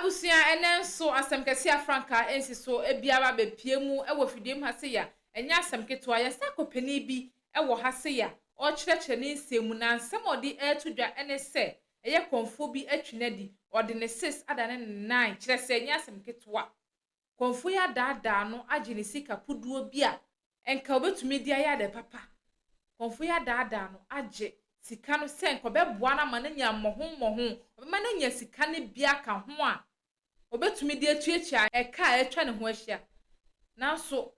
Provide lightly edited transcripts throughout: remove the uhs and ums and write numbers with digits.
abusia enen so asem kese afranka ensi so ebiara be piemu ewo fidiem ha se ya enya asem keto ya sakopani bi ewo ha se ya o kyerɛkyerɛ ne nsɛmu na nsɛm ɔde ɛtodwa ene se eye konfo bi atwinadi ɔde ne 6 adane 9 kyerɛ sɛ enya asem keto a konfo ya daadaa no agye ne sika puduo bi a enka obetumi dia ya de papa konfo ya daadaa no agye sika no se enka obeboa na ma na nya mmoho ma na nya sika ne bia ka ho a obetumi dia tuatua eka etwa ne ho ahia nanso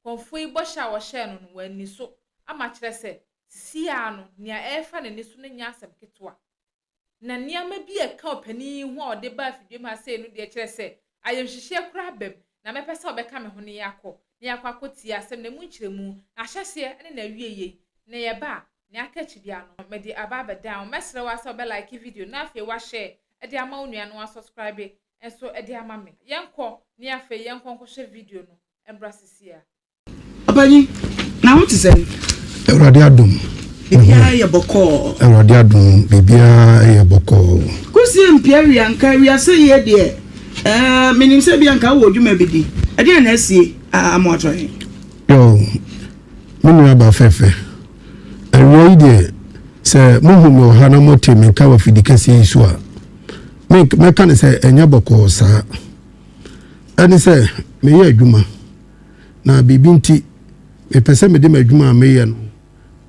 konfo yi bo sha wo hye no no wani so ama kyerɛ sɛ sia no nia efa ne ni so ne nya asem ketwa na niama bi eka opani ho a ɔde ba fidiem ha se no de kyerɛ sɛ ayemhyehyɛ kura bam na mepɛ sɛ obɛka me ho ne yakɔ akɔti asem na mu nkyerɛmu ahyɛse ne na wieye na yɛba na aka chibia no me de aba down mesre wa sɛ obɛ like video na afei wa share e de ama onua no wa subscribe enso e de ama me yenkɔ ne afei yenkɔ nkɔhwɛ video no embrasisia abani na what is it Awurade adom bibia ye bɔkɔ Awurade adom bibia ye bɔkɔ kusi mpia wi anka wi ase ye de menim sɛ bia anka wo dwuma bidi e de na asie amoto yo menu aba fefe awoi de sɛ mohumo ha na motemi ka wa fidikasi isu a me ka ne sɛ enya bɔkɔ saa ani sɛ me ye adwuma na bibi nti me pese me de ma adwuma me ye no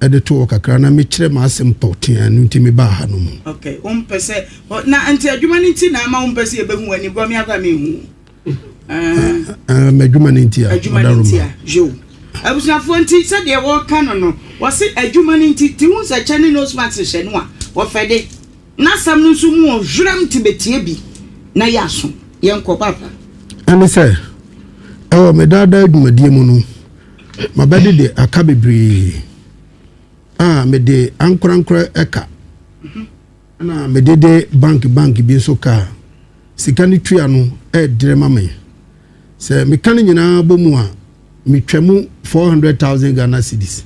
ede to kakra na me kyerɛ ma asem potia no nti me ba ha no mu okay pese na anti adwuma nti na ma pese ye behu ani bro me akwa me hu me adwuma nti a jo abusafo nti se de wo ka no wo se adwuma nti ti hu se kyane no smart hye no a wo fede na sam no nso mu hwram tibetie bi na yaso yenkɔ papa ani sɛ me dada adwumadie mu no mabɛde de aka bebree me de ankorankora eka na me de bank bi so ka sika ni tua no dire ma me se me kan nyina bomu a me twemu 400,000 Ghana cedis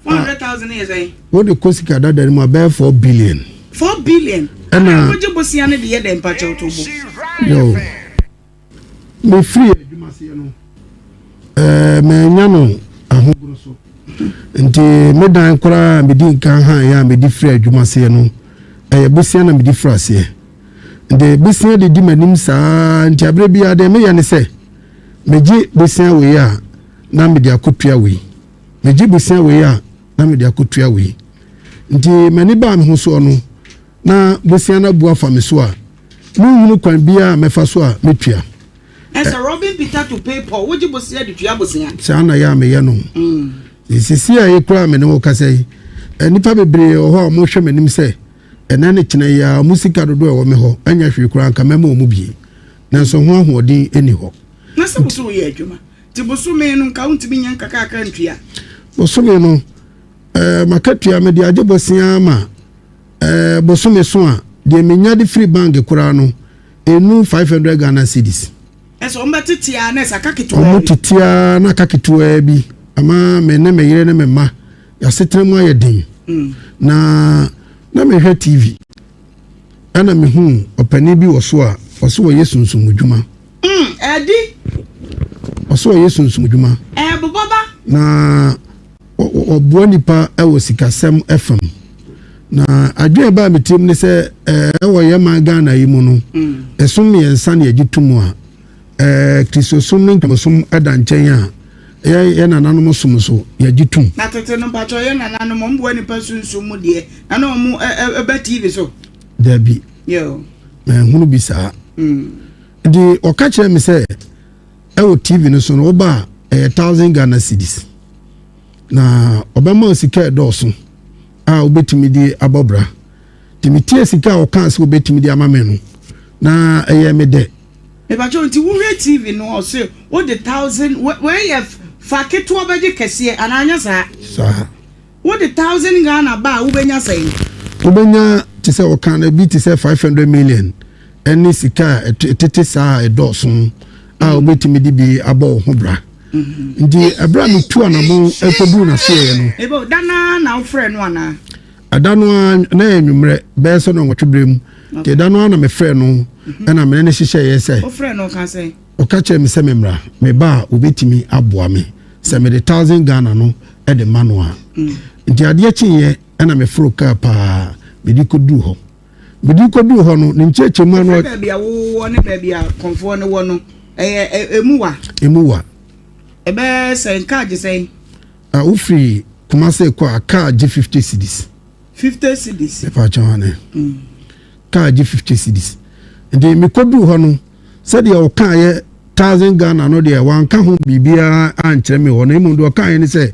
400,000 is a what the cost ka dada ni mo be 4 billion ana oje bosia ne de ye de mpacha otobo yo me free adwuma se no me nya no ahogro so nti me dan kora me di nkan ha ya me di free adwuma se no bosia na me di frase nde bosia de di manim saa nti abre bia de me ya ne se meji bosia we ya na me di akotua we meji bosia we ya na me di akotua we nti mani ba me ho so no na bosia na bua fa me so a no hunu kwan bia me fa so a metua as a Robin Peter to pay Paul would you bosia de tua bosia sana ya me ye no sisi a ye kura me ne wo kasai nipa bebre o ho mo hwe manim se ena ne kina ya musika dodo e wo me ho anya hwe kura nka mema o mu bi na so ho ahoɔden eni ho na se boso wo ye adwuma ti boso me no nka untimi nya nkaka aka ntua boso me no makatua me de agye bosia ma boso me so a de menya de free bank kura no enu 500 Ghana cedis eso ombetetia na saka keto omotetia na kaketo bi ama me ne me yire ne me ma ya setremu ayedin na me hwe TV ana me hu opani bi wo so a wo Yesu nsumudwuma edi wo so Yesu nsumudwuma boboba na obo nipa ewo sikasem FM na adwe ba metim ne se ewo ye man Ghana yi mu no esum yensa na agitumu a Kristosom ne ntomsom ada nkyɛn a ye nananom som so ya gitum na tete no pacho ye nananom mbo ni pasunsu mu de na no mu eba TV so dabi yo hunu bisa di oka kyerɛ me sɛ ewo TV no so no oba 1000 Ghana cedis na obema sika dɔɔso a obetimi di abobra timitie sika o kan se obetimi di amame no na eye me de e ba jo nti wo TV no o se what the 1000 where you faketo obaje kese ananya sa what the 1000 Ghana ba wo benya sai obenya ti se o kan na bi ti se 500 million eni sika tete sa dɔɔso a obetimi di bi abo ho bra ndi abra mi tu anamo ekodu na so ye no ebo dana na ofre no ana adano na enwumre be so no nwotwebrem ke dano na me frɛ no ɛna mene ne hyehyɛ yɛ sɛ o friend no can say o ka kyerɛ me sɛ memra me ba obetimi aboa me sɛ me de 1000 Ghana no de manual nti adeɛ kyenyɛ ɛna me foro ka pa me di kodu hɔ no ne nkyɛkyɛ mu no baabi a wo ne baabi a konfo ne wo no emuwa ebe sɛ nka gye sɛ wo free Kumase kwa car G50 cedis 50 cedis e pa chawane car G50 cedis ndi me kodu ho no se de o kan ye 1000 Ghana no de wan ka ho bibia ankyere me ho na emu do kan ye ne se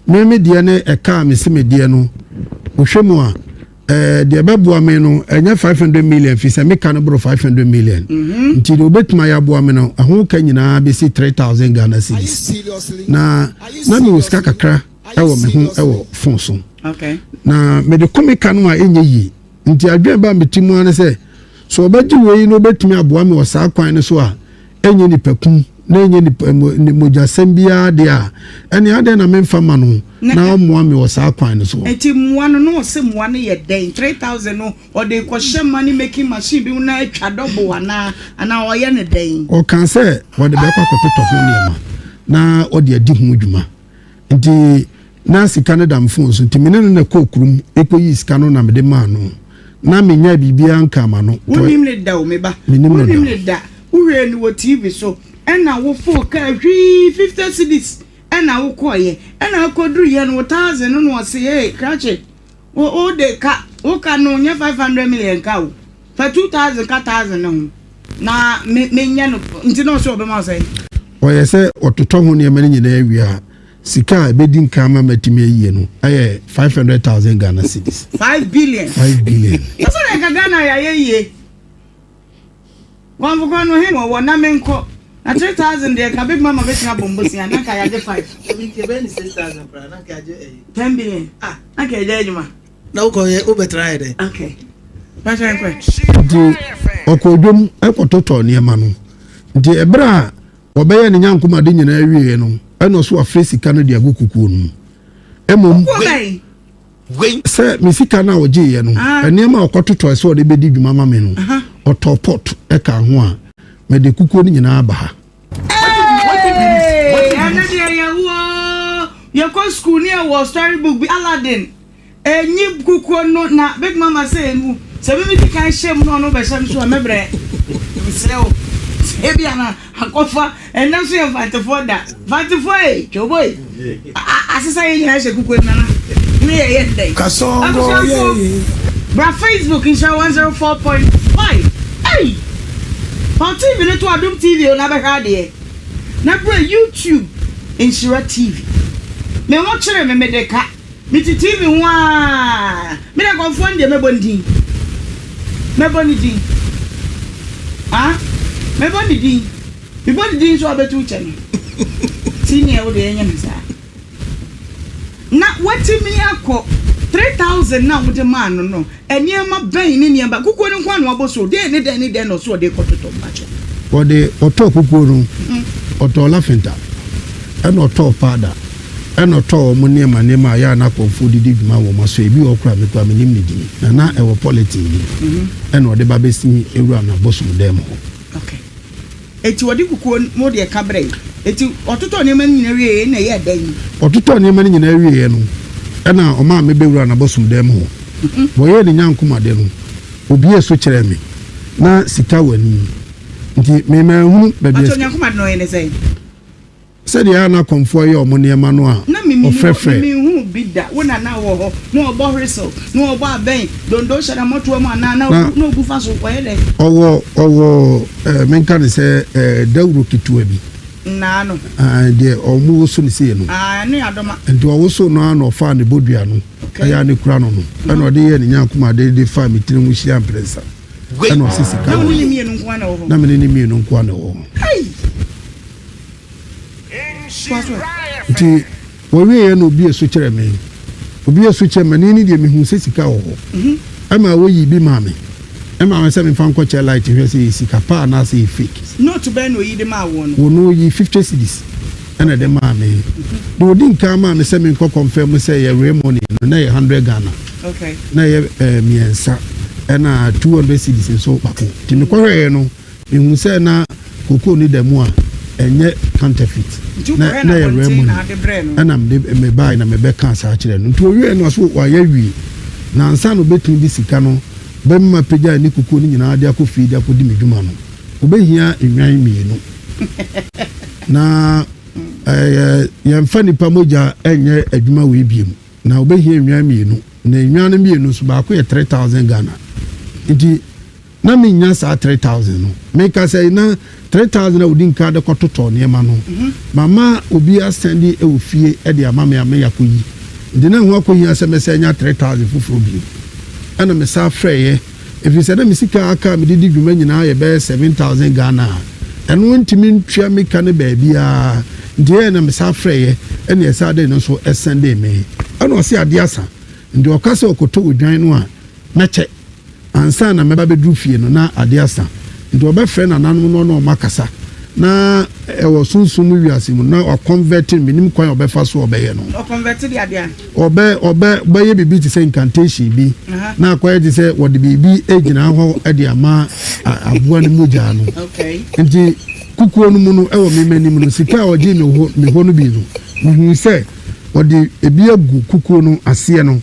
me de ne e car me se me de no wo hwemu a de beboa me no enya 500 million fi se me kan bro 500 million nti de obetuma ya boa me no ho ka nyina be si 3000 Ghana cedis na me uska kakra ewo me ho ewo phone so okay na me de komika no a enye yi nti adwen ba metimu ane se so obaji we no betumi aboa me osa kwan ne so a enye ni pakum na enye ni moja sembia de a ene ade na memfa ma no na omoa me osa kwan ne so enti moa no se moa ne ye den 3000 no o de ko hye money making machine bi na atwa double ana o ye ne den o kan se o de be kwa kototo ho niema na o de adi ho dwuma nti na sika no dam phone so nti me ne no na kokurum ekoyi sika no na me de ma no na me nya bibia nka ma no wonim ne da o me ba wonim ne da wo ni wo TV so ena wo fo ka hwi 50 cedis ena wo koye ena koduru ye no 1000 no no se hey krache o de ka wo ka no nya 500 million ka wo fa 2000 ka 1000 no na me nya no nti no so be ma say o ye se ototo ho ne mani nyina awia sika ebedi nka ma matimi ayi no aye 500,000 Ghana cedis 5 billion so na ka Ghana ya ye One for no him or na menko. Na 3000 there ka big mama betina bombosi na ka ya 5. Emi ke be ni 6000 pra na ka je 10 billion. Na ka je juma. Na uko ye ubetrai de. Okay. Ba try kwa. Di okodwom ekototo ne ma no. Di ebra obeye ne nyankoma de nyina awie no. Eno so afresika no de agokukuo no. Emom we se misika na oje ye no. Ene ma okototo so de bedi dwuma ma me no. Otopot eka ho a me de kukuo ni nyina aba ha ana de ya wo ye ko school ni wo storybook bi Aladdin enyi kukuo no na big mama say mu se bi mi kan shem no be shem so mebre misreo e bia na akofa ena so ye 24 da 24 choboy asesa ye nyina she kukuo na ni ye ndai kasongo ye bra Facebook in 104.5 hey on TV ne to Adum TV o na be ha de na bra YouTube in Shira TV me wo kire me de ka me ti TV ho a me na confond de me bondi ah me bondi so abetu chani senior wo de enya me sa na watimi akọ 3000 na wo de man no eniema ben ni niamba kukuo ni kwa no aboso de ne no so de kototo macho o de oto kukuo no oto lafenta eno oto pada eno to mo niema ya na konfo didi dwuma wo maso ebi okura me kwa me nim ni na e wo polity ni eno de babesi ewura na boso dem ho okay eti wodi kukuo mo de kabre eti ototo niema nyina wie na ye dan ototo niema nyina wie no ena o ma me bewura na boso dem ho bo ye ni nyankuma de no obi eso kire me na sika wani nti me ma hu ba bi eso nyankuma de no ye ne sei said ya na konfo ye omo niema no a ofrefre me hu bida wona na wo ho no obo hristle no obo aben dondo shara moto ma na no bufa so ko ye de owo menka ne se dawro kitua bi na no de omo so ne se no ne adoma nti owo so no na ofa ne bodua no aya ne kura no no na ode ye ne nyankuma de fa mitire mu hia ampresa na osisi ka na ni mienu nko na wo na me ni mienu nko na wo nti wowe ye no obi eso kire me obi eso kire me ni de me hu se sika wo ama wo yi bi ma me ema me se me fan ko che light hwe se sika pa na se fake no to ben no yi de ma wo no wo no yi 50 cedis ena de ma me do di nka ma me se me ko confirm se ye real money no na ye 100 Ghana okay na ye miensa ɛna 200 cedis nso bako nti mekɔhwɛɛ no mehu sɛ na kokoo ni da mu a ɛnyɛ counterfeit na yɛ rare money ɛna me buy na me bɛka saa kyerɛ no nti owie no so wayɛ wie na ansa no betumi di sika no bɛmma pagya ni kokoo ni nyinaa de akɔ fie de akɔ di me dwuma no obɛhia enwan mienu na yɛmfa nipa mogya ɛnyɛ adwuma wɔ ebiem na obɛhia enwan mienu na enwan no mienu so baako yɛ 3000 Ghana nti na me nya saa 3000 no make say na 3000 na wodi nka de kɔtotɔ nneɛma no mama obi asendi e wo fie e de ama me yakoyi nti na ho akoyi asɛmɛsɛ nya 3000 foforo bi ana me sa frɛye efi sɛ na me sika aka me didi dwuma nyinaa yɛ bɛ 7000 Ghana ɛno ntimi ntwa me ka ne baabi a nti yɛ na me sa frɛye ɛne ɛsa de no so ɛsɛnde me ana ɔse ade asa nti ɔkasa ɔkɔtɔ odwan no a mɛkyɛ ansa na meba bedru fie no na ade asa nti obɛfrɛ na nanom no na ɔmakasa na ɛwɔ sunsun no wiase mu na ɔconverting minim kwan ɔbɛfa so ɔbɛyɛ no ɔconverting de ade a ɔbɛyɛ bibi te sɛ incantation bi na akɔyɛ te sɛ wɔde bibi egyina hɔ de ama aboa no mogya no okay nti kukuo no mu no ɛwɔ memanim no sika a ɔgye me hɔ no bi no mehu sɛ wɔde ebi agu kukuo no aseɛ no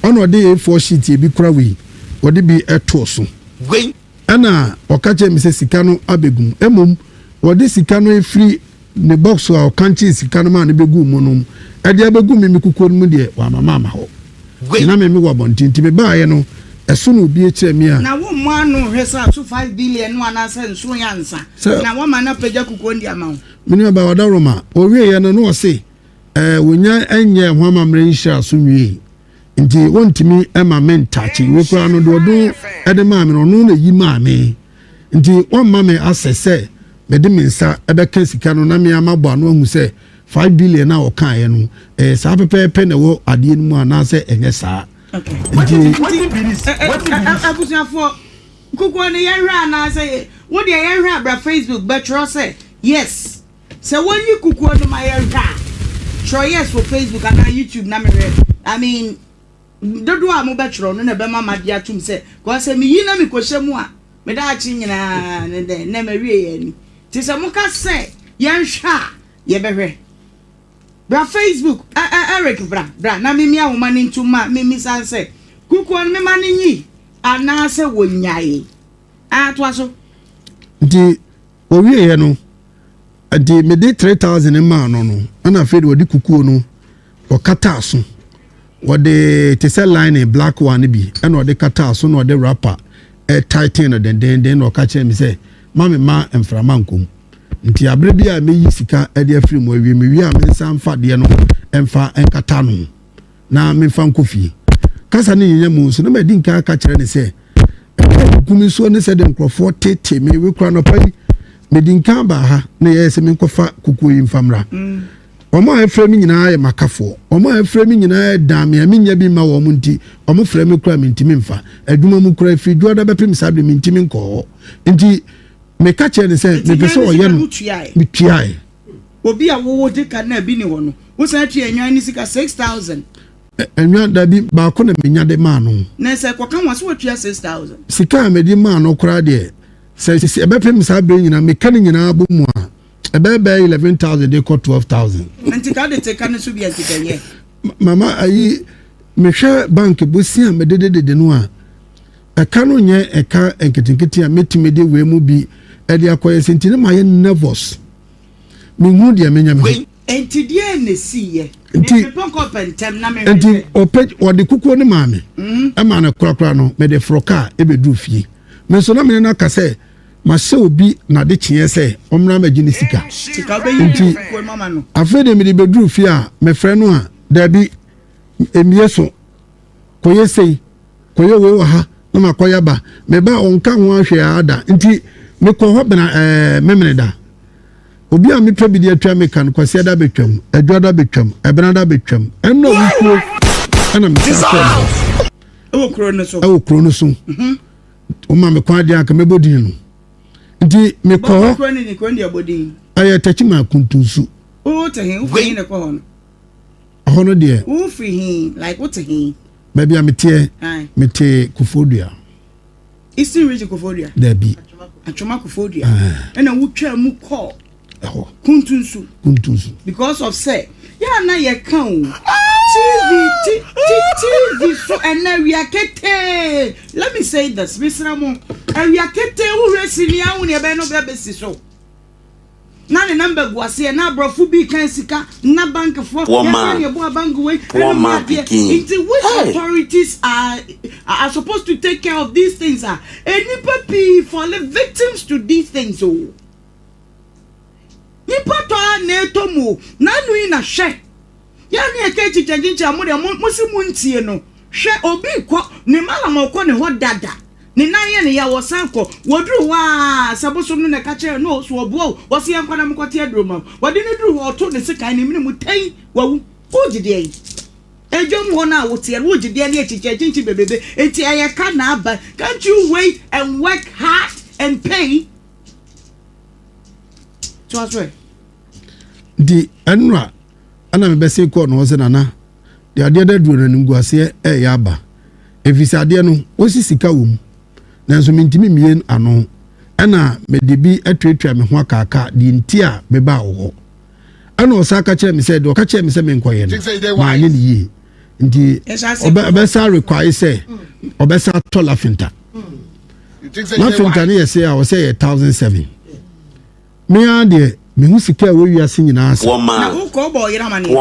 ɔna ɔde A4 sheet ebi kura wei wɔde bi ɛto so wei ana ɔkakyɛ me sɛ sika no abegum emom wɔde sika no efiri ne box a ɔkankyɛ sika no ma ne begu mu no ɛde abegu me kukuo no mu deɛ wa mama hɔ wei na me wɔ bɔntinti me baayɛ no ɛso no obi ekyerɛ me a na wo mo ano hwɛ sɛ so 5 billion no anasa nso yansa na wo ma na pagya kukuo ndi ama wo mene ba wada roma owie yɛ no no ɔse wonya ɛnyɛ ho amammerɛ nhyira so nwie nti wontimi ema mentachi we kura no do ede maame no no na yi maame nti won maame asese me de mensa ebeka sika no na me amabo ano ahu se 5 billion na o kan ye no saa pepepe na wo ade mu ana se enye saa okay what abusuafo kukuo ne yɛhwɛ ana se wo de yɛhwɛ abra Facebook betro se yes se wonyi kukuo no ma yɛhwɛ try yes for Facebook and YouTube na me I mean dodo a mo betro no na be mama dia tum se ko se mi yi na mi kohye mu a me da achi nyina ne de na ma wie ye ni ti se mo ka se ye nhwa ye behwe bra Facebook Eric bra na mi ahoma ni ntuma mi san se kukuo no me ma ni yi ana se wonyae a to aso nti o wie ye no ade me de 3000 ma no no ana fe de odi kukuo no o kata aso wode te sɛ line black one bi ɛna ɔde kata so na ɔde rapper tighten no den no ka kyerɛ me sɛ ma mframa nkom nti abre bi a meyi sika ɛde afiri mu awie me wi a me nsa mfa de no ɛmfa ɛnkata no na me mfa nkofie kasa ne nyanya mu so na ma di nka ka kyerɛ ne sɛ gumi so ne sɛ de nkrɔfoɔ tete me we kura no pai me di nka ba ha na yɛ sɛ me nkɔfa kukuo yi mfamra omo afrɛ mi nyinaa yɛ makafo omo afrɛ mi nyinaa dam ya mi nya bi ma wo mu nti omo frɛ mi kura mi ntimi mfa adwuma mu kura fi dwoda bepem sabe mi ntimi nkɔ nti me ka kyerɛ ne sɛ me pese ɔyɛ no mi tuae obi a wo de ka na bi ni wo no wo san tua enwan ni sika 6000 enwan da bi ba ko na me nya de ma no na sɛ kwaka wa so wo tua 6000 sika me di ma no kura de sɛ bepem sabe nyinaa me ka ne nyinaa bo mu a ebebe 11,000 they got 12,000 nti ka de te ka ne so bi antikanye mama ayi me hwɛ bank bosia me de no a eka no nye eka enketenkete a metime de we mu bi e de akoye senti ne ma ye nervous me hu de me nya me enti de ne siye enti ponko pentem na me enti o de kukuo ne maame e ma na kura no me de froka e be du fie me so na me na ka sɛ ma se obi na de kyeɛ sɛ ɔmra ma gine sika be yi ko mama no afa de me de bedru fie a me frɛ no a da bi emie so koye sei koye we wa ha na makoya ba me ba onka ho ahwe ada nti me kɔ hɔ bena memene da obi a me twa bi de atwa me kan kwase da betwam adwada betwam ebena da betwam enno wukuo ana me sa o kro no so o ma me kwa dia ka me bodin no nti me kɔ kro ni ko ndi abodin aye tachi ma kuntunsu o te hin ufin ne kɔ hɔ no hono de ufin like what hin baby amete mete kufodua Eastern region Kofodia. There be. Achoma Kofodia. And a wutwa mu call. Kuntunsu. Because of say, yeah, na ye kan. TV so and now we are kete. Let me say this, Mr. Ramon. And we are kete who resinia when you be no be so. Na ne number go ase na brofu bi kan sika na bank for ya bo bank way which authorities are supposed to take care of these things are any papi for the victims to these things oh nipa to na etomo na nu na hwe ya ne ekechi changincha mo de mo si mu ntie no hwe obi kɔ ne mala mo kɔ ne ho dada ni nanye ne ya wosanko wodru wa saboso no ne ka kire no so obo wo se yankwana mkote adroma wode ne dru oto ne sekan ne mini mutai wawu ogide yi ejom ho na wote wo gide ne echiche bebebe enti ayeka na aba. Can't you wait and work hard and pay? So aswe di anwa ana me bese ko no se nana de ade da dru na nguase ya aba efisa ade no wosi sika wo mu nanso mentimi mien ano ana medebi atwetwa me ho akaka di ntia me ba wo ana osaka kire me say do ka kire me say me nkoye no ma ye ni yi nti obesa require say obesa tola finta na finta ne say I was say 1007 me ade me hu sika wo wiase nyina ase na wo ko bo yira mane me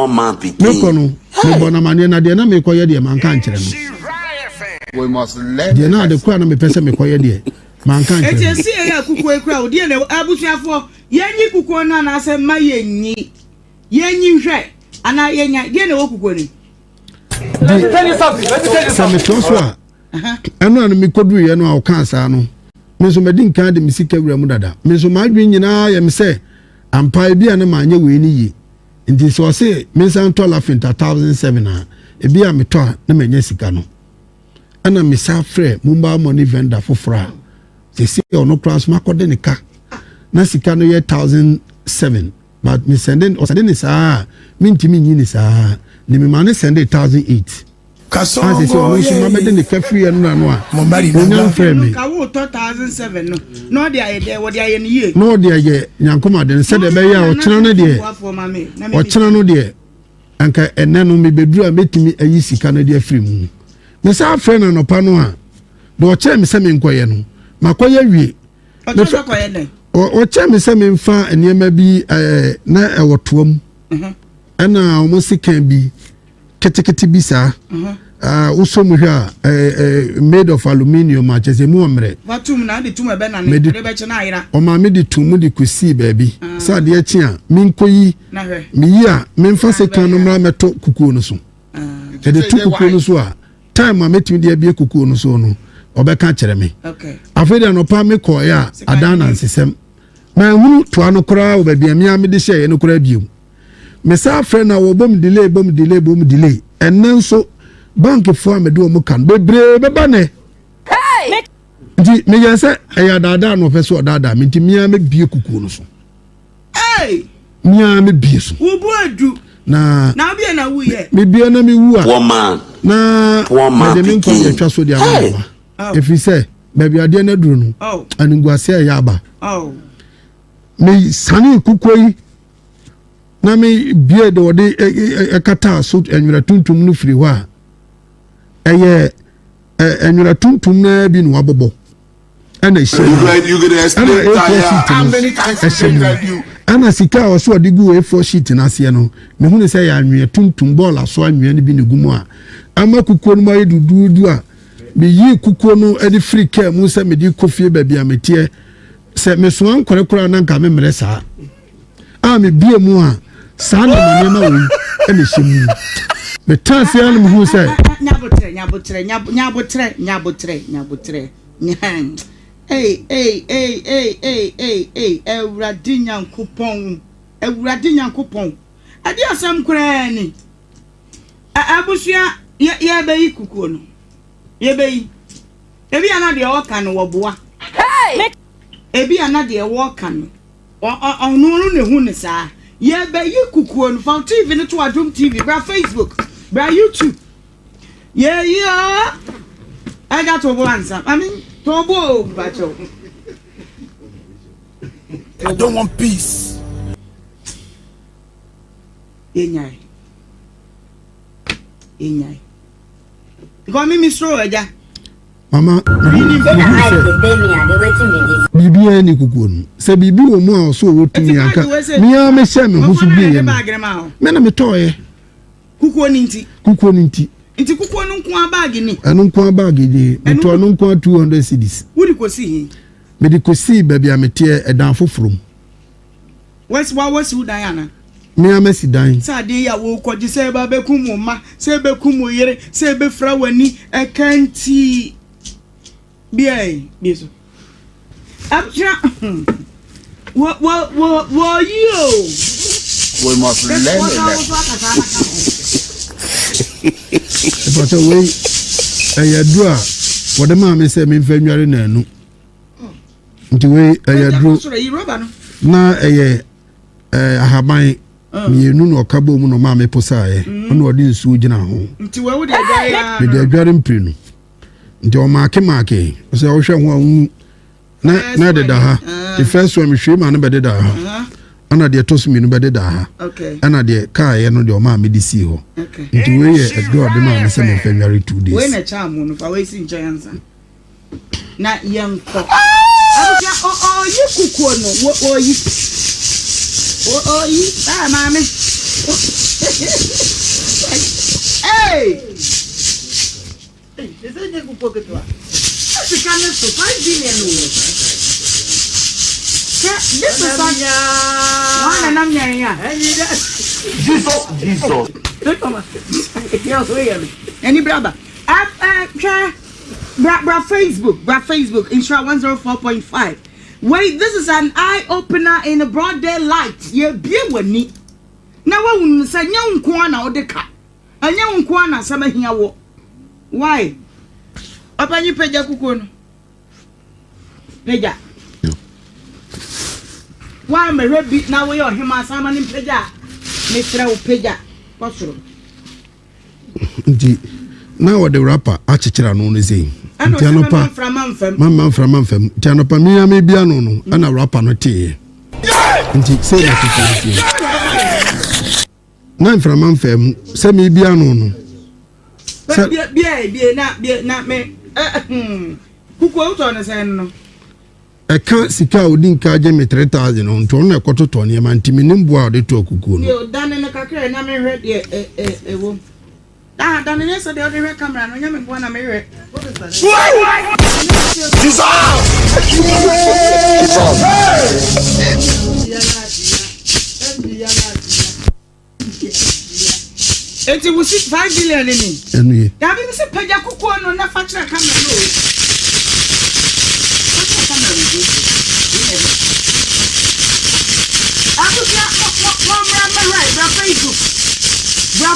ko no me bo na mane na de na me koye de man kan kire no we must let de na de kwa na me pese me koye de man kan kire eti si e ya kuku ekura o de na abusuafo yenyi kuku na na ase ma yenyi hwe ana yenya de na wo kuku ni let me tell you something sa me to so a eno an me kodu ye no a o kan sa no me so medin kan de me sika wura mu dada me so ma dwen nyina ye me se ampa bia na ma anye we ni yi nti so se me san to la finta 1007 a e bia me to na ma nya sika no ana me sa frɛ mumba money vendor fofora se ono class makode ne ka na sika no ye 1007 but me sending ni sa mintimi nyi ni sa ni me mane send 1008 kaso se o nso ma bede ne ka free no no a onya frɛ me ka wo 1007 no de aye de wo de aye ni ye no de aye nyankoma de se de be ya o kyena no de o kyena no de anka enne no me beduru a metimi ayi sika no de free mu me sa frɛ na no pa no a do o kyerɛ me se me nkoye no makoye wie o kyerɛ me se me mfa eniema bi na ewotoam ana o mo sika bi ketekete bi sa uso mu hwa made of aluminium a chese mu omre watum na de tum ebe na ne be che na ayira o ma me de tum de kusi baabi sa de achi a minkoyi na hwe mi yi a memfa seka no mra meto kukuo no so de tu kukuo no so a time a metimi de abie kukuo no so no obeka kire me okay afede no pa me ko ya adana nsesem ma hunu to ano kora o baabi amia me de hye no kora biu me sa friend na wo bom delay enenso bank fo amede o mu kan bebre beba ne hey ndi me yese eya dada no peso dada me nti mia me bie kukuo no so hey mia me bie so wo bu adu na bia na wu ye me bie na me wu a woman na me de me ko ye twa so dia ma if you say baby ade na duru no anunguase ya aba me sani kukuo yi na me bie de wode ekata so enwura tuntum no firi ho a eye enwura tuntum na bi no wabobo ana hye you gonna explain how many times I say that you ana sika o so ode gu A4 sheet na se no me hu ne se ya anwe tuntum ball aso anwe ne bi ne gumu a ama kukuo no ma yedudu a me yi kukuo no ede free care mu se me di kofie ba bia metie se me so an korekora na nka me mere saa a me bie mu a sana manema wo ene hyemu me tanse an mu hu say nyabotre hey Ewurade Nyankopon ade asam kura ni abusua ye beyi kukuo no ye beyi ebi ana de o kan wo boa hey ebi ana de wo kan onu ne hu ne saa ye beyi kukuo no from TV ne to Adom TV bra Facebook bra YouTube yeah I got to answer I mean Tobo, Bacho. I don't want peace. Inyai. Because me straw, ja. Mama, bibi ani kukuo se bibi wo mu a so wotumi anka me a me hye me ho so bi ye me na me toye kukuo ni nti nti kukuo no nko bag ni eno nko bag ni me to no nko 200 cedis wodi kosi hi me di kosi baabi a metie edan foforom what's who Diana me a mesi dan sa de ya wo koji se ba be kumu ma se be kumu yere se be fra wani ekanti Bien, so. Abja. What you? We must learn it. But away, I draw. What the mammy said, me family na no. Nti we draw. Na have my me no no kabo mu no mammy posae. Ono odi nsu gina ho. Nti we wo de agya. Me de agya mprenu. Nti o maake so o hwe ho na de da ha the first one me hwe ma no be de da ha ana de tosumi no be de da ha okay ana de kaaye no de o ma me di si ho nti we ye edo de ma me se me February 2 days we na cha mu no fa we si njansa na yanko abuja yi kukuo no yi ba ma me hey Ese es un poco que tú haces. Ese canal es 5 billion. This is one and I'm Jesus. Any brother. Facebook, Instra 104.5. Wait, this is an eye opener in a broad daylight. Yeah, be with me. Now, I will say, young Kwana or the car. A young Kwana, some here. Why? Apa ni peja kukuo no? Peja. Why me rebi na we yo hema sama ni peja. Me tra o peja. Kwasoro. Nti na wo de rapper achichira no no sei. Nti anopa mama from fam. Nti anopa mi ya me bia no no ana rapper no te. Nti sei na chichira. Na from fam se mi bia no no. Bien na me kukuo uto na say no e ka sika odin ka je me 3000 no nto na ekototo ne ma ntimi nimbo a de to kukuo no yo dan na kakra na me hwe de wo dan ne so de o de camera no nya me bo na me hwe Eti wusi 5 billion ni. Enu. Ya bi se peja kukuo no na factory camera no. Camera ni. Abuja mo right,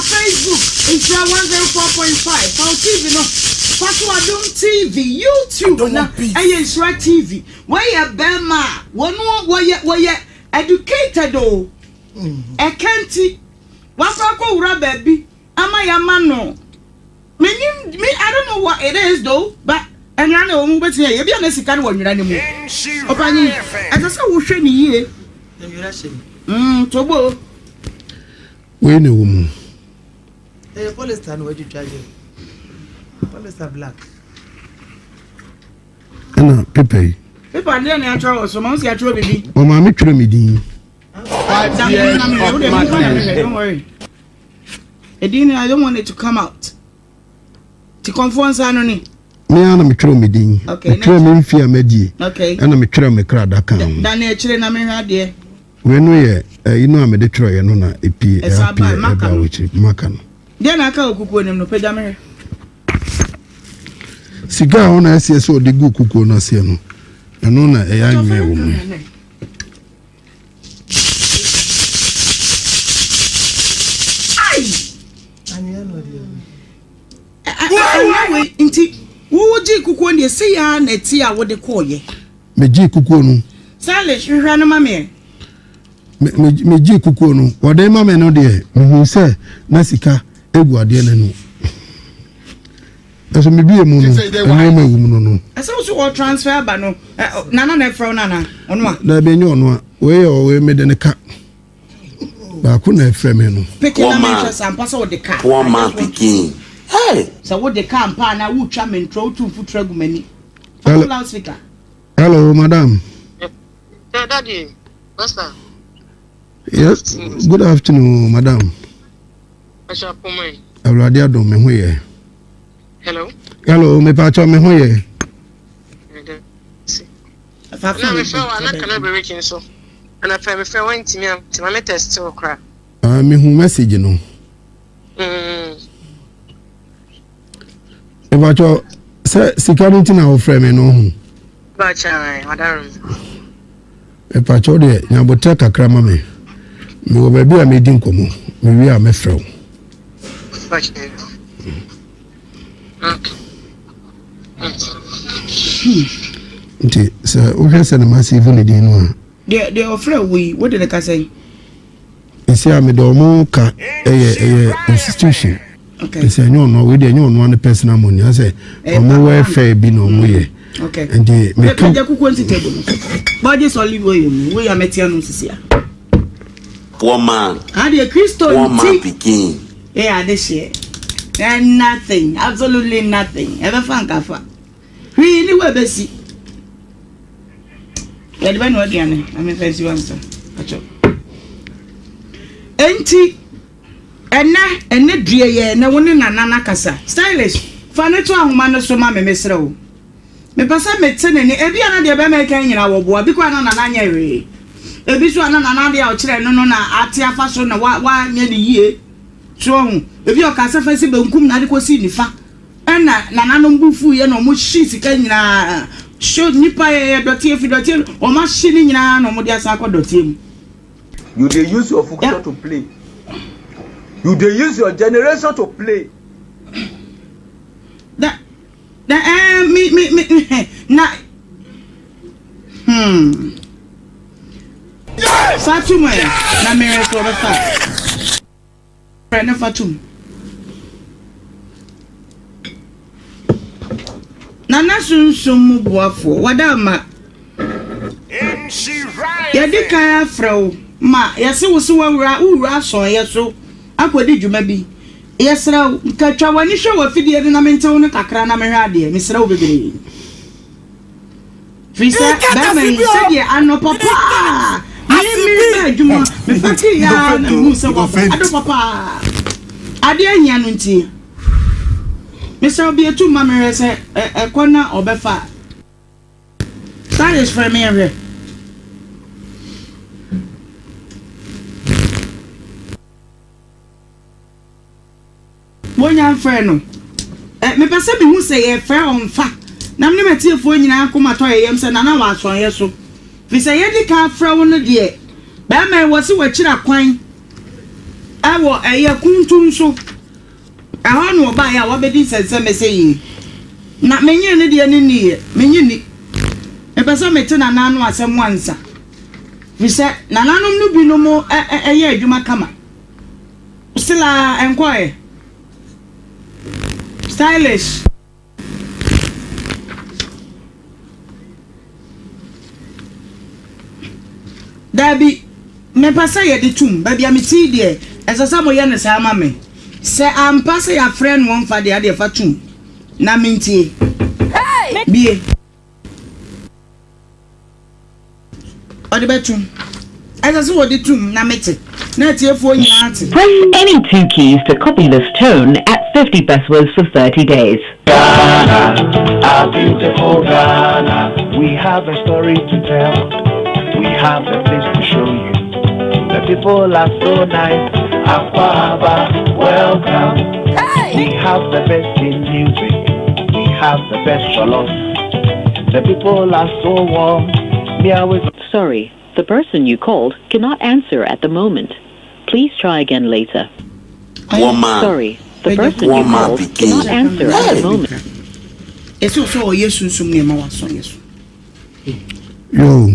Facebook. It's 104.5. For TV no. Fatwa Dum TV, YouTube na Instra TV. Why ya bema? Why educated o. Ekanti Wapa ko ura baby ama ya mano me I don't know what it is though but enya na omu beti ye bia na sika na wanwira ne mu opani asasa wo hwe ni yie nwira hye tobo we ne wo mu polyester no wadi twaje polyester black ana pepe ne na atwa so ma nsi atwa bibi o ma me twere me din 5 years of madness. Don't worry. Edini, I don't want it to come out. To confirm Sanoni. Me ana me twere me din. Okay. Twere me mfia madi. Okay. Ana me twere me kra da kan. Dan e twere na me hwa de. We no ye you know am de twere ye no na epi e maka no. De na aka okukuo nim no peda me. Siga ona ese so de gu okukuo no ase no. Eno na e ya nwe wo mu. Inti wo ji kukuo ne se ya na ti a wo de koye Me ji kukuo no sale hwehwa no mame me ji kukuo no wo de mame no de me hu se na sika egu ade na no Eso me be a moon. No. I saw so transfer ba no. Nana na frau nana. Ono. Na be nyo no. We o we me de ne ka. Ba ku na frɛ me no. Peke na me hwɛ sampa so de ka. Poor man pikin. Hey. So what the camp na wo twa me ntro tu futra gu mani. Loudspeaker. Hello, madam. Daddy, Pastor. Yes. Good afternoon, madam. Asha Pomai. Awurade adom me ho ye. Hello. Hello, me pa cho me ho ye. Na me fẹ́ wa na kana be reaching so. Na fẹ́ me fẹ́ wan timi am, ti ma me test o kra. Me hu message no. E ba cho security na ofre me no hu. Ba cha, wadarum. E pa cho de nya botre kakra ma me. Me wo ba bia me di nkomo. Me wi a me frɛ wo. Ba cha. Nti se o hwɛ se na massive ne di no a. De ofre we, what did the ka say? Esi a me do mo ka institution. Okay. Esi anyo no we de anyo no an personal money. I say omo we fair bi no mo ye. Okay. And the me ka ja kuku nti table. But this only we are metia no sisia. Poor man. And the Christo Poor man pikin. Yeah, this year. And nothing, absolutely nothing. Ever fan kafa. We ni we besi. Ya dibani wa diane. Ame fancy one sir. Acho. Enti ene due ye na woni nana kasa. Stylish. Fa ne to ahoma no so ma me mesre wo. Me pasa metene ni ebi ana de be me kan nyina wo boa bi kwa na nana nya we. Ebi so ana nana de a o kire no na ate afa so na wa nya ni yie. So ebi o ka se fa si be nkum na de ko si nifa. Ena nana no mbufu ye no mo shi sika nyina. Show nipa ye dotie fi dotie o ma shi ni nyina no mo de asa ko dotie mu. You dey use your function to play. You dey use your generation to play. Me na Fatum na mere so be fa. Friend Fatum. Nana sunsum buafo wadama. Yedi kan afro ma yesi wo so wura so yeso akodi dwuma bi. Yesra katwa wani hwe wa fidie na mentew ne kakra na mehwe ade mesra wo bebere. Fisa ba me se die ano papa. Mi adwuma me fati ya na musa wo ado papa. Ade anya no ntie. Mesra obi etu ma me se ekona obefa. That is for me here. Wonya mfre no me pese me hu se ye fre on fa na me metiefo nyina akoma to ye yem se na wa aso ye so fi se ye di ka fre wo no de ba me wo se wa kira kwan awo eye kuntum so aha no ba ya wo be di sense me se yi na menye ne de ni ye menye ni e pese me te na na no asem wansa fi se na nanom no bi no mo eye adwuma kama sila enkoe Stylish. Dabi me pasa ye de tum ba bia me ti de esasa mo ye ne sa ma me se am pasa ya friend won fa de ade fa tum na mintie hey bie ade betum esasa wo de tum na mete na tiefo nyina ate. Press any two keys to copy this tone at 50 pesos for 30 days. Ghana, our beautiful Ghana. We have a story to tell. We have a place to show you. The people are so nice. Aquaba, welcome. Hey! We have the best in music. We have the best shalom. The people are so warm. Sorry, the person you called cannot answer at the moment. Please try again later. Woman. Sorry, the person you called cannot answer at the moment. Eso so yesu sum ne ma waso yesu. Yo.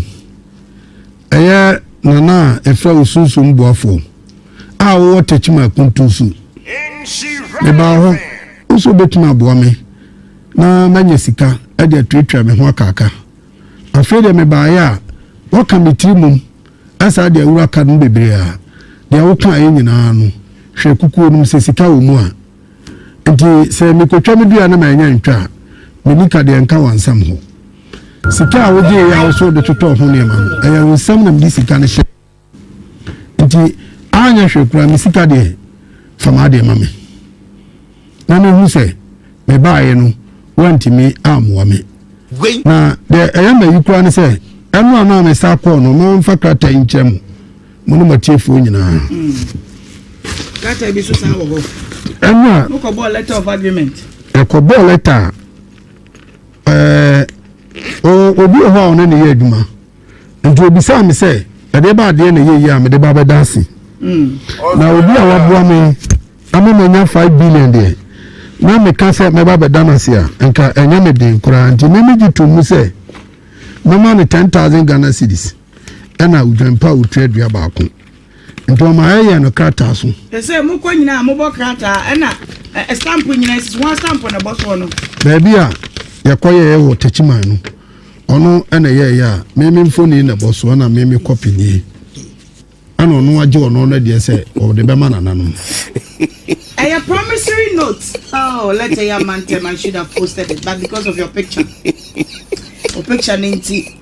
Aya nana efra usunsum boafo. Wo techima kuntusu. Me ba ho. Uso betima boa me. na manya sika e de atwetwa me ho akaka afei de me baaya a waka me tirimum asa de awura ka no bebre a de woka ayi nyina no hwe kukuo no se sika wo mu a nti se me kotwa me dua na manya ntwa me nika de nka wansam ho sika a woje ya wo so de toto ho ne ma no e ya wansam na me sika ne hye nti anya hwe kura me sika de fama de ma me na me hu se me baaye no wantimi amwa me na de eyama yikura ne se enu ana me sa ko no mo mfa krata nkyem mo no matiefo nyina krata bi so sa wo ho enu no ko bo letter of agreement e ko bo letter obi ho ona ne ye adwuma nti obi sa me se e de ba de na ye yi a me de ba dansi na obi a waboa me amanya 5 billion de na me ka se me ba danasi a nka enya me den kura nti me meji to mu se mama ne 10,000 Ghana cedis ena udwempa utredua ba ko nti o ma ye no krata so se mo ko nyina mo bo krata ena stamp nyina is one stamp na boss no baby a yakoye wo tachiman no ono ena ye ya me mfoni na boss na me copy ni ana ono age ono na de se o de be manana no a promissory note. Oh, let's say your man tell man should have posted it, but because of your picture. Or picture 90.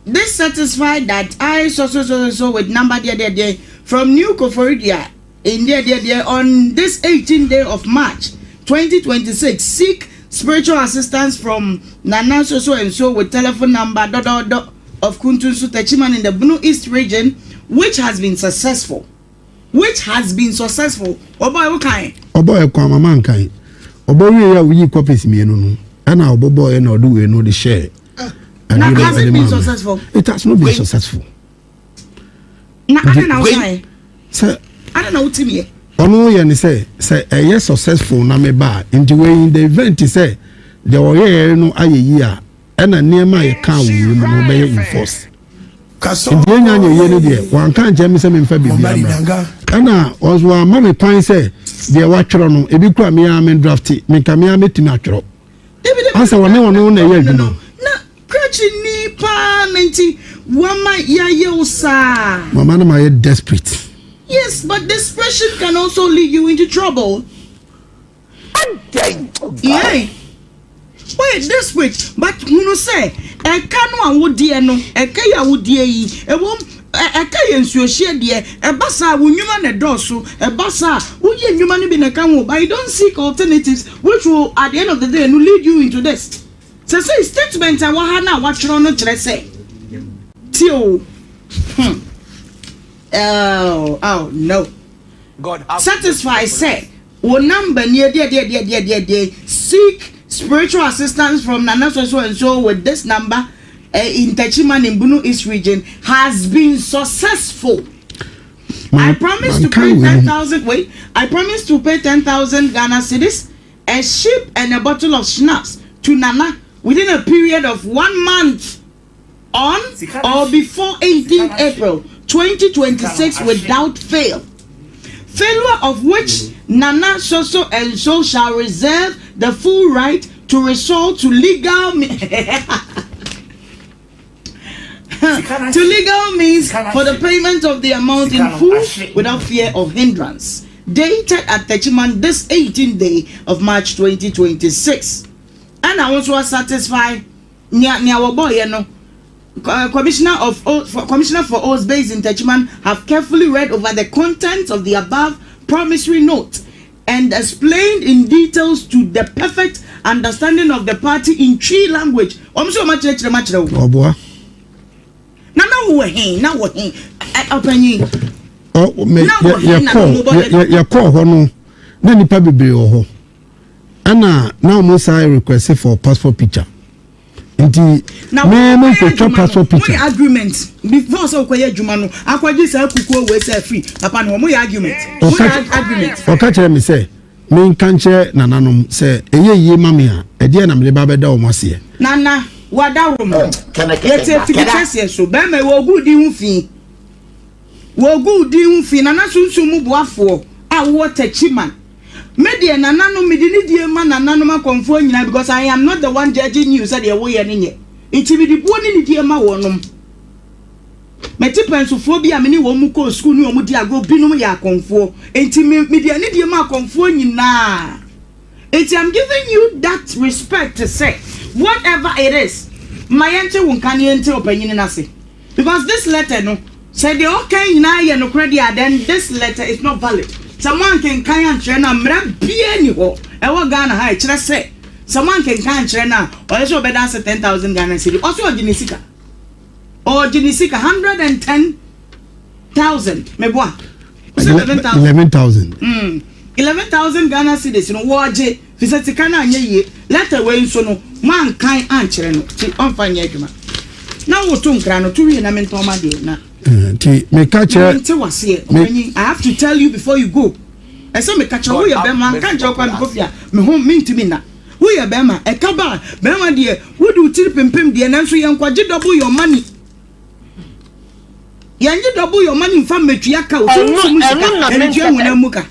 This satisfied that I so with number there from New Koforidia in there on this 18th day of March 2026 seek spiritual assistance from Nana so with telephone number of Kuntunsu Techiman in the Blue East region, which has been successful. Oboy okay oboy kwa mama nkai oboy ya wi copies mienu no ana oboboy na odo we no the share now has it been successful? It has not been successful. Na I don't know why. Sir, I don't know what to me. Ono ye ni say yes successful na me ba into way in the event say the oye no ayeyi a na niema ye kan wo mu no be enforce. Ndi nyanya ye ni de wan kan je me se me mfa bibia ana ozwa ma me pan se de watworo no ebi kura me ya me draft me ka me ya metimi atworo asa wone na ye adwuma na krachi ni pa menti wama ya yeusa mama na my desperate. Yes, but desperation can also lead you into trouble. Yeah. Wait, desperate, but you say e kanu awodie no e ka ya awodie yi e wom e ka ye nsuo hie de e basa wonwuma na doso e basa woye nwuma no bi na kan wo, but you don't seek alternatives which will at the end of the day no lead you into this. So say statement I wa ha na wa twero no kire say tio oh no God satisfy say wo number near there seek spiritual assistance from Nana so with this number in Techiman in Bunu East region has been successful. I promise to pay 10,000. Wait, I promise to pay 10,000 Ghana cedis, a sheep and a bottle of schnapps to Nana within a period of 1 month on or before 18th April 2026 without fail. Failure of which Nana so and so shall reserve the full right to resort to legal means for the payment of the amount in full without fear of hindrance. Dated at Techiman this 18th day of March 2026. And I also satisfy Commissioner for O's based in Techiman have carefully read over the contents of the above promissory note and explained in details to the perfect understanding of the party in Tree language. So much oh boy. Now oh me ya call hono na nipa bebre ho ana now mo say request for passport picture. Nti me picture passport picture agreement before so koye adwuma no akwaji say kukuo we say free papa no mo agreement agreement o ka kire me say me nkanche nananom say eye mame a ede na me ba beda o mose nana wada rom yete fikese so be me wo gudi hu fi nana sunsun mu boafo a wo Techiman media nanano me di die ma nanano ma konfo nyina because I am not the one judging you said you we ne nye enti me di bo ni die ma wonom meti pensofo bi ameni wo mu ko school ni wo mu di agro binum ya konfo enti me die ma konfo nyina enti I'm giving you that respect to say whatever it is my ente won kan ente opanyin na say because this letter no said the okay na ye no credit then this letter is not valid. Someone can can na mra bia ni ho e wo Ghana ha e kire say someone can na o so be dance 10,000 Ghana cedi o so ginisika 110,000 me boa 11,000 11,000 Ghana cedis no wo je fisatika na anya ye letter we nso no man kan ankyere no ti on fanya adwuma na wo to nkra no to wi na me ntoma de na ti me catch I have to tell you before you go. I say me catch who you be man kan je kwa kofia me home me ntimi na who you be man e ka ba be man de wo do tiri pempem de na nso ye nkwaje double your money ye double your money mfa metua ka o so musika entua wona muka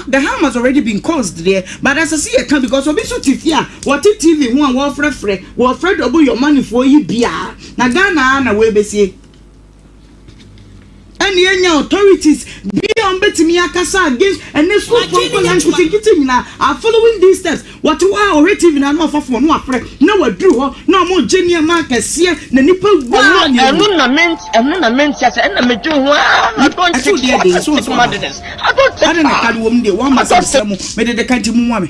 the harm has already been caused there, but as I see it come because of so tifia what TV one war free double your money for you bia na Ghana na we be see any authorities be on betimi akasa against and this one are following these steps what we are already TV na no for no afre na we do ho na mo genia market sie na nipa gbo enu na ment ya say na me do ho I don't take it madness I don't take na kadu wom de one must say mo me de kanti mu wa me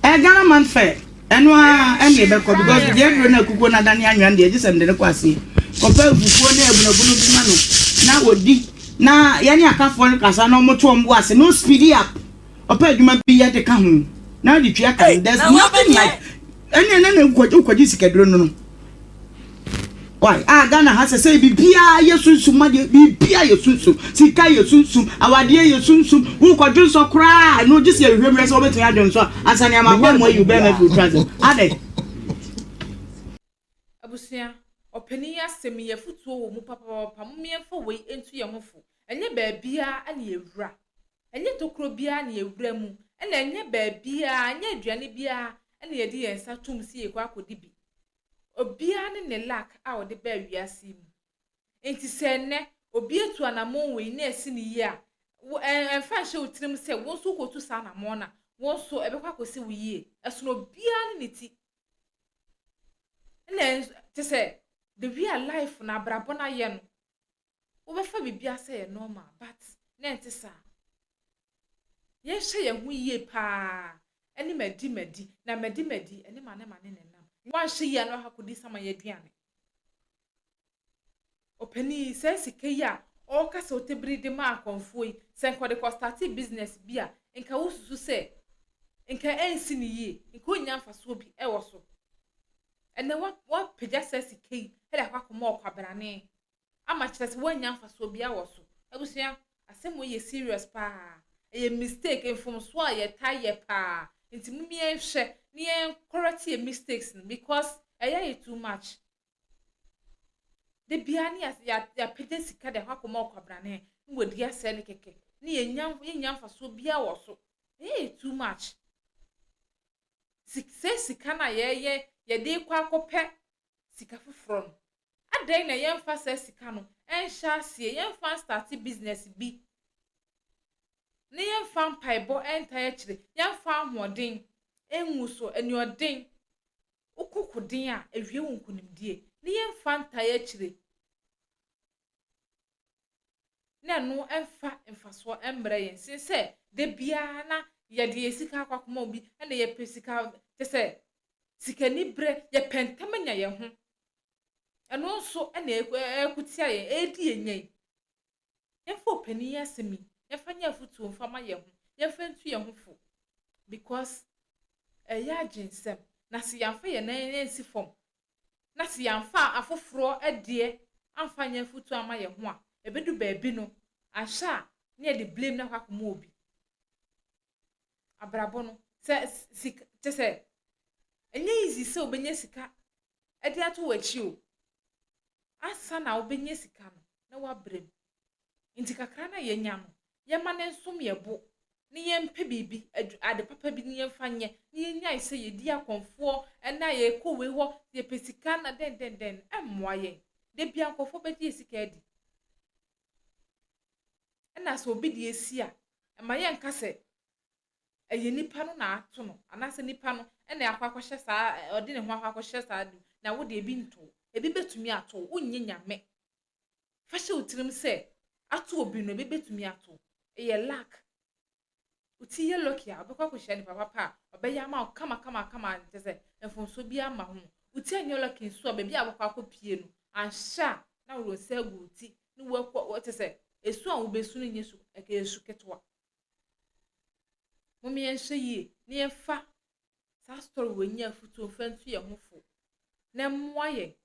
Ghana man fair enwa ene be ko because the every na kuko na dani anwan de gisem de ko ase compare fufuo na ebunabunu bi ma no na odi na yani akafo no kasa na omoto ombo ase no speed up opa adwuma bi ya de ka ho na de twa kan there's nothing like ene na ukwaji sikedro no why Ghana has say bibia yesunsu ma de bibia yesunsu sika yesunsu awade yesunsu wo kwadwo so kra no just ye hwemre so betin adwon so asane amagba mo you be me for transit ade abusia opani asem ye futuo wo mu papa mo miemfa we entu ye hofo enye baabia ane ewura enye tokro bia ane ewura mu ene enye baabia anye aduane bia ane ye di yensa tum si ye kwa akodi bi obia ne lack a ode ba wiase mu enti se ne obi etu anamon we na esi ne yi a enfa hye otrim se won so kotu sa anamon na won so ebekwa kosi we yi eso no obia ne ti na te se the real life na brabo na ye no wo be fa bibia se ye normal but na enti sa ye hye ye hu yi pa eni madi na madi eni mane ne wan hye ya no hakodi sama ye duane opani se sike ya o kasa otebiri de ma akonfo yi se nkode ko start business bia nka wosusu se nka ensi ni yi nka onya mfaso bi e wo so ene wa peja se sike yi hele akwa okwabrane ama kire se wanya mfaso bi a wo so abusia asemo ye serious pa e mistake enfom so a ye taye pa nti mumie hwe ni correct your mistakes because too much the biani as ya pede sika de hakoma okwabrane nwodi ase ne keke ni yenya mfaso bia wo so too much sika na ye de kwa akopɛ sika foforo no adan na ye mfa sa sika no enhya ase ye mfa start business bi ne ye mfa mpaibo entaye kire ye mfa ahoden enwu so enyoden ukukudin a ewie wonkunimdie ne ye mfa ntaye kire na no emfa so embre yen sinse de bia na ye de esika akwakoma obi na ye pesika te se sika ni bre ye pentamanya ye ho eno so na ekutia ye edi yenyen ye fo pani asemi ye fanya futu mfama ye ho ye fantu ye ho fo because ya jinsem na si yamfa ye na ensi fom na si yamfa afoforo ade amfanya futu ama ye ho a ebedu baabi no ahya na de blame na kwakoma obi abrabo no se enye easy se obenya sika ade ato wachi o asa na obenye sika no na wabrem nti kakra na yenya no yema ne nsom yebo ne yempe bibi ade papa bi ne yemfa nye ne yenya ise yedi akonfo na ye kowe ho ye pesika na den emmoa ye de bia akonfo bedi sika adi na so obi de esi a ma ye nka se eye nipa no na ato no anase nipa no na akwakɔhye saa odi ne ho akwakɔhye saa na wo de ebi nto ebi betumi ato unye nyame fa hye utirim se ato obi no ebi betumi ato eye lack uti ye lucky a obekwa kwhye ni papa obeya ma kama ntese mfonso bi ama ho uti enye lucky nso a bebi abekwa akopie no ansha na wo se agu uti ni wo tese esu a wo besu no nyesu eke esu ketwa mummy enhye yi ne yefa sa story wonya futu fantu ye hofo na mmoa ye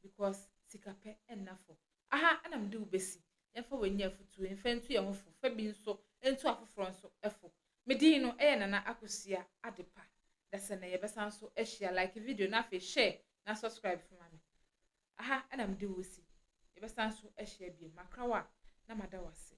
because sikape enafo aha ana mde ubesi yefa wonya futu fantu ye hofo fa bi nso entu afoforo nso efo medin no nana akosia adepa dase na yebesa nso share like video na fe share na subscribe for me aha ana mde wosi yebesa nso share bi makrawa na madawase.